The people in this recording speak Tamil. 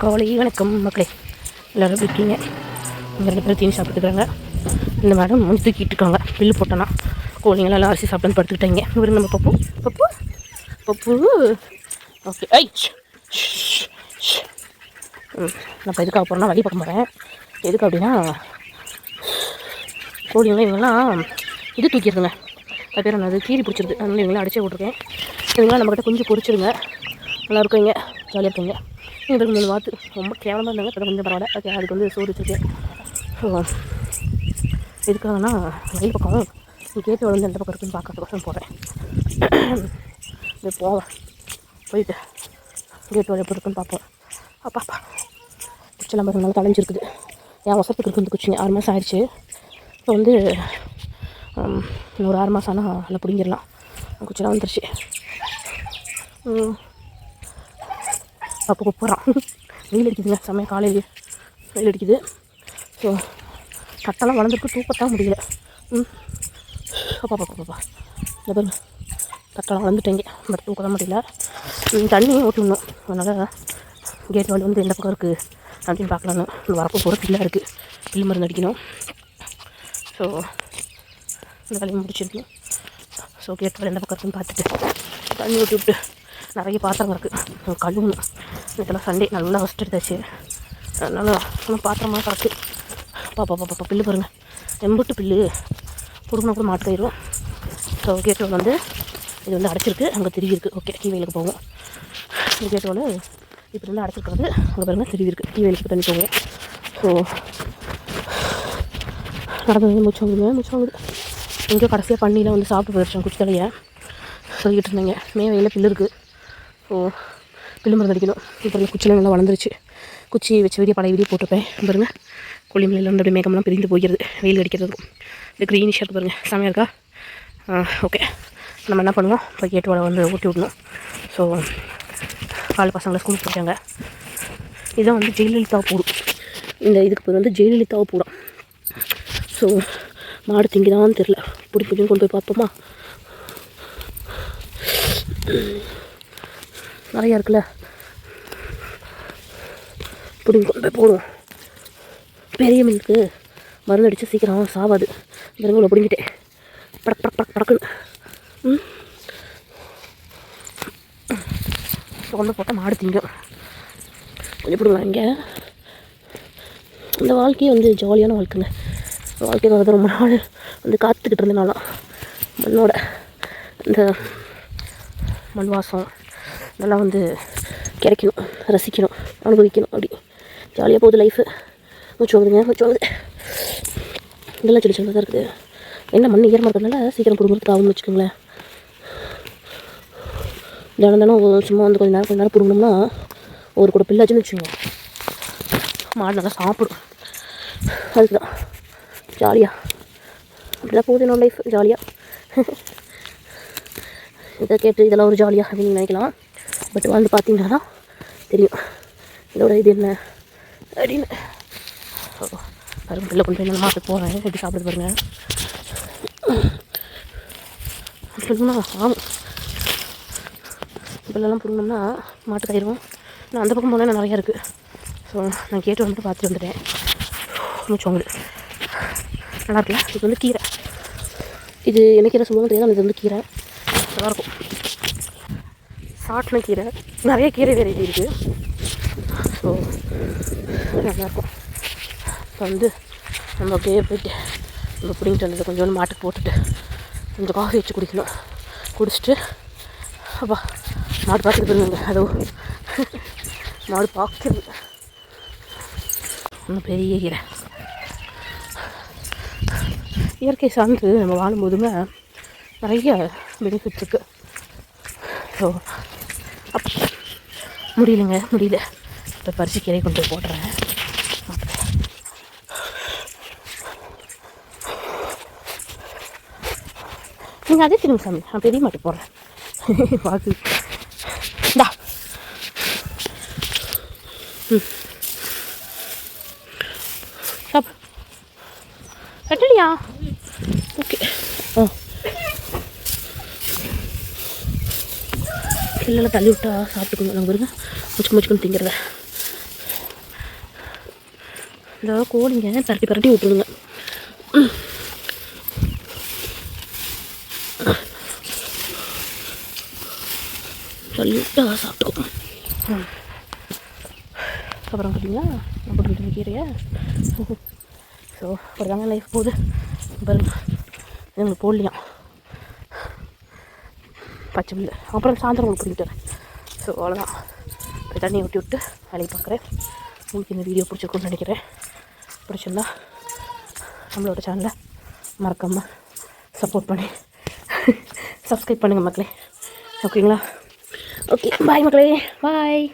காலை வணக்கம் மக்களே, எல்லோரும் எப்படி இருக்கீங்க? இங்கே 2 பேர் தீனி சாப்பிட்டுக்கிறாங்க. இந்த மேடம் வந்து தூக்கிட்டு இருக்காங்க. பில்லு போட்டோன்னா கோழிங்களாம் எல்லாம் அரிசி சாப்பிட்டுன்னு படுத்துக்கிட்டாங்க. இவர் நம்ம பப்பு பப்பு பப்பு ஓகே. நான் இப்போ எதுக்காக போகிறேன்னா வழி பக்கம் போகிறேன். எதுக்கு அப்படின்னா கோழிங்களாம் இவங்கெல்லாம் இது தூக்கிடுதுங்க. அது பேர் என்னது, கீரி பிடிச்சிருது. அதனால இவங்களாம் அடிச்சே விட்ருக்கேன். இவங்களாம் நம்மக்கிட்ட கொஞ்சம் பொறிச்சிருங்க. நல்லா இருக்குங்க, ஜாலியாக இருக்குங்க. எங்களுக்கு 3 வாத்து ரொம்ப கேவலமாக இருந்தாங்க. இப்போ கொஞ்சம் பரவாயில்ல. ஓகே, அதுக்கு வந்து சோறு வச்சுருக்கேன். ஸோ எதுக்காகனா வயல் பக்கம் கேட்டு வந்து எந்த பக்கம் இருக்குன்னு பார்க்கறதுக்கோசரம் போகிறேன். இது போவேன், போயிட்டு கேட்டு வழி எப்படி இருக்குன்னு பார்ப்போம். அப்பா குச்சிலாம் பாருங்க, நல்லா தலைஞ்சிருக்குது. என் வசத்துக்கு இருக்குது குச்சிங்க. 6 மாதம் ஆயிடுச்சு. இப்போ வந்து இன்னும் ஒரு 6 மாதம் ஆனால் நல்லா பிடிங்கிடலாம். குச்சிலாம் வந்துருச்சு. அப்போ போகிறான். வெயில் அடிக்குதுங்க, செம்மையாக காலையிலேயே வெயில் அடிக்குது. ஸோ கட்டெல்லாம் வளர்ந்துருக்கு, தூக்கத்தான் முடியல. அப்பா இந்த பாருங்க, கட்டெல்லாம் வளர்ந்துட்டேங்க, பட் தூக்க முடியல. தண்ணியும் ஊற்றணும். அதனால் கேட் வால் வந்து எந்த பக்கம் இருக்குது அப்படின்னு பார்க்கலான்னு இந்த வரப்பு போகிற பில்லாக இருக்குது. பில் மருந்து அடிக்கணும். ஸோ இந்த வேலையை முடிச்சிருக்கு. ஸோ கேட் வால் எந்த பக்கம் இருக்குன்னு பார்த்துட்டு தண்ணி ஊற்றி விட்டு நிறைய பாத்திரம் இருக்குது கழுவணும். இதெல்லாம் சண்டே நல்லா ஃபஸ்ட் எடுத்தாச்சு. அதனால் இன்னும் பாத்திரமாக கிடக்கு. பாப்பா பில்லு பாருங்கள், எம்புட்டு பில்லு கொடுக்கணும் கூட மாட்டுக்காயிரும். ஸோ கேட்டோல் வந்து இது வந்து அடைச்சிருக்கு, அங்கே திருவி இருக்குது. ஓகே, கீவெயிலுக்கு போவோம். இந்த கேட்டோல் இப்படி வந்து அடைச்சிருக்கிறது அங்கே பாருங்கள் திருவி இருக்குது. கீவெயிலுக்கு தண்ணி போவோம். ஸோ நடந்தது மூச்சாங்குது. எங்கேயோ கடைசியாக பண்ணியில் வந்து சாப்பிட்டு போயிடுச்சேன் குச்சி தலையை சொல்லிக்கிட்டு இருந்தீங்க. மேவையில் பில்லு இருக்குது. ஸோ பில்லு மருந்து அடிக்கணும். இப்போ இந்த குச்சிலாம் நல்லா வளர்ந்துருச்சு. குச்சி வச்சு பழைய வீடியோ போட்டுப்பேன் பாருங்கள். கொல்லிமலையில் வந்து அப்படியே மேகம்லாம் பிரிந்து போகிறது வெயில் அடிக்கிறதுக்கும். இந்த க்ரீனிஷாக இருக்குது பாருங்கள், செமையாக இருக்கா? ஓகே, நம்ம என்ன பண்ணுவோம், இப்போ கேட்டு வலை வந்து ஊட்டி விடணும். ஸோ காலை பசங்களை ஸ்கூலுக்கு போயிட்டாங்க. இதுதான் வந்து ஜெயலலிதா பூரம். இந்த இதுக்கு பேர் வந்து ஜெயலலிதா பூரம். ஸோ மாடு திங்கிதான்னு தெரில, பிடிக்கும் கொண்டு போய் பார்ப்போமா? நிறையா இருக்குல்ல, பிடிங்கி கொண்டு போய் போடுவோம். பெரிய மீனுக்கு மருந்து அடித்து சீக்கிரம் சாவாது. இந்த இவ்வளோ பிடிங்கிட்டேன் படக்குன்னு கொண்டு போட்டால் மாடு திங்கும். கொஞ்சம் பிடிங்களா? இங்கே இந்த வாழ்க்கையே வந்து ஜாலியான வாழ்க்கைங்க. வாழ்க்கையை வந்து ரொம்ப நாள் வந்து காத்துக்கிட்டு இருந்தனாலாம் மண்ணோட இந்த மண் வாசம் இதெல்லாம் வந்து கிடைக்கணும், ரசிக்கணும், அனுபவிக்கணும். அப்படி ஜாலியாக போகுது லைஃபு. மூச்சு வாங்குது. இதெல்லாம் சொல்லி தான் இருக்குது. என்ன மண் ஈரமாக இருக்கிறதுனால சீக்கிரம் பிடுங்கிறதுக்கு ஆகும்னு வச்சுக்கோங்களேன். தினம் சும்மா வந்து கொஞ்சம் நேரம் பிடுங்கணும்னா ஒரு கூட பில்லாச்சுன்னு வச்சுக்கோங்க, மாடு நல்லா சாப்பிடும். அதுக்கு தான் ஜாலியாக அப்படி தான் போகுது என்னோட லைஃப். ஜாலியாக இதை கேட்டு இதெல்லாம் ஒரு ஜாலியாக அப்படின்னு நினைக்கலாம். பட் வந்து பார்த்தீங்கன்னா தான் தெரியும் இதோட இது என்ன அப்படின்னு. பாருங்கள், பிள்ளை கொண்டு போய் நான் மாட்டுக்கு போகிறேன். எப்படி சாப்பிடுறது பாருங்கள். சொல்லணும்னா ஆகும், பிள்ளைலாம் பிடுங்கணும்னா மாட்டுக்காயிரும். நான் அந்த பக்கம் போனால் நிறையா இருக்குது. ஸோ நான் கேட்டு வந்துட்டு பார்த்துட்டு வந்துட்டேன். மூச்சவங்களுக்கு நல்லா இருக்குல்ல. இது வந்து கீரை. இது என்ன கீரை சொல்லுவாங்க தெரியாது. இது வந்து கீரை நல்லாயிருக்கும். சாட்டின கீரை, நிறைய கீரை வெரைட்டி இருக்குது. ஸோ நல்லாயிருக்கும். இப்போ வந்து நம்ம அப்படியே போய்ட்டு நம்ம பிடிங்கிட்டு வந்தது கொஞ்சோண்டு மாட்டுக்கு போட்டுட்டு கொஞ்சம் காஃபி வச்சு குடிக்கணும். குடிச்சிட்டு அப்பா மாடு பார்த்துட்டு போயிருங்க. அதோ மாடு பார்க்குறது இன்னும் பெரிய கீரை. இயற்கை சார்ந்து நம்ம வாழும்போதுங்க நிறைய பெனிஃபிட் இருக்குது. ஸோ முடியல. இப்போ பறிச்சு கீரை கொண்டு போய் போடுறேன். நீங்கள் அதே திரும்ப சாமி, நான் பெரிய மாட்டு போடுறேன். பார்த்து இந்தா. சாப்பிடு. கட்டலையா? ஓகே. இல்லைல்ல தள்ளி விட்டா சாப்பிட்டுக்கணும். நாங்கள் பாருங்க முச்சுக்குன்னு திங்கிறத இந்த கோழிங்க பரட்டி பரட்டி விட்டுருங்க. சொல்லிட்டு சாப்பிட்டுக்கோ. அப்புறம் பார்த்தீங்களா நான் போட்டுக்கிட்டு கீரையை. ஸோ ஒரு தாங்க லைஃப் போகுது பாருங்க. எங்களுக்கு போடலையாம் பச்சை புல்லு. அப்புறம் சாயந்தரம் உங்களுக்கு பண்ணிட்டு வரேன். ஸோ அவ்வளோதான். இப்போ தண்ணி ஊற்றி விட்டு வேலையை பார்க்குறேன். உங்களுக்கு இந்த வீடியோ பிடிச்சிருக்குன்னு நினைக்கிறேன். பிடிச்சிருந்தா நம்மளோட சேனலை மறக்காமல் சப்போர்ட் பண்ணி சப்ஸ்கிரைப் பண்ணுங்கள் மக்களே. ஓகேங்களா? ஓகே பாய் மக்களே, பாய்.